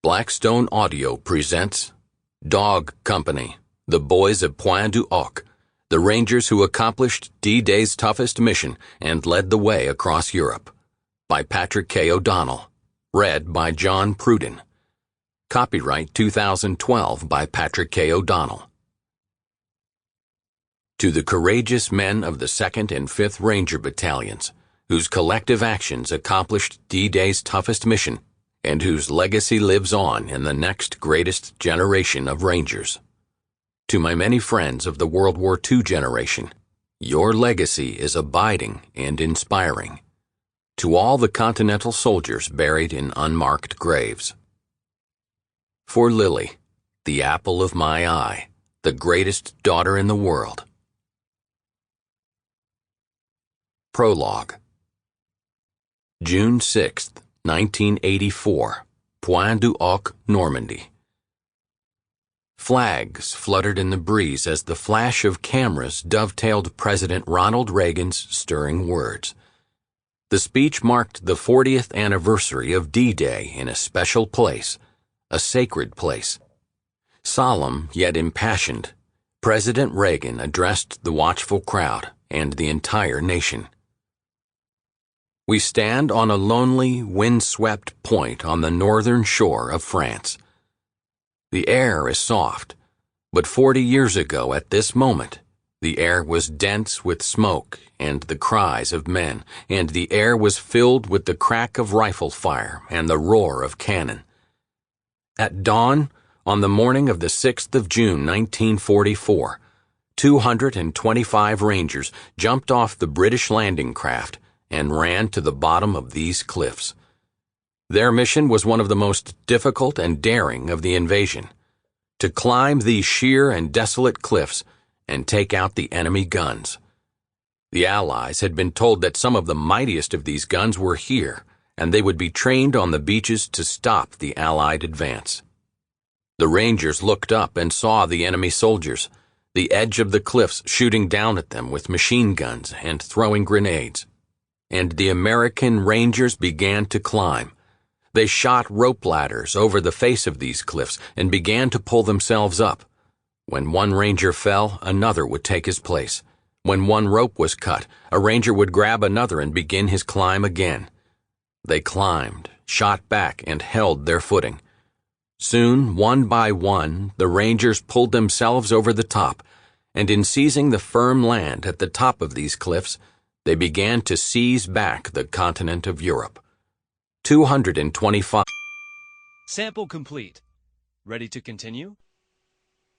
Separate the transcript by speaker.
Speaker 1: Blackstone Audio presents Dog Company, The Boys of Pointe du Hoc, the Rangers who accomplished D-Day's toughest mission and led the way across Europe, by Patrick K. O'Donnell, read by John Pruden. Copyright 2012 by Patrick K. O'Donnell. To the courageous men of the 2nd and 5th Ranger Battalions, whose collective actions accomplished D-Day's toughest mission, and whose legacy lives on in the next greatest generation of Rangers. To my many friends of the World War II generation, your legacy is abiding and inspiring. To all the Continental soldiers buried in unmarked graves. For Lily, the apple of my eye, the greatest daughter in the world. Prologue. June 6th, 1984, Pointe du Hoc, Normandy. Flags fluttered in the breeze as the flash of cameras dovetailed President Ronald Reagan's stirring words. The speech marked the 40th anniversary of D-Day in a special place, a sacred place. Solemn yet impassioned, President Reagan addressed the watchful crowd and the entire nation. We stand on a lonely, wind-swept point on the northern shore of France. The air is soft, but 40 years ago at this moment, the air was dense with smoke and the cries of men, and the air was filled with the crack of rifle fire and the roar of cannon. At dawn, on the morning of the 6th of June, 1944, 225 Rangers jumped off the British landing craft and ran to the bottom of these cliffs. Their mission was one of the most difficult and daring of the invasion, to climb these sheer and desolate cliffs and take out the enemy guns. The Allies had been told that some of the mightiest of these guns were here, and they would be trained on the beaches to stop the Allied advance. The Rangers looked up and saw the enemy soldiers, the edge of the cliffs shooting down at them with machine guns and throwing grenades. And the American Rangers began to climb. They shot rope ladders over the face of these cliffs and began to pull themselves up. When one Ranger fell, another would take his place. When one rope was cut, a Ranger would grab another and begin his climb again. They climbed, shot back, and held their footing. Soon, one by one, the Rangers pulled themselves over the top, and in seizing the firm land at the top of these cliffs, they began to seize back the continent of Europe. 225.
Speaker 2: Sample complete. Ready to continue?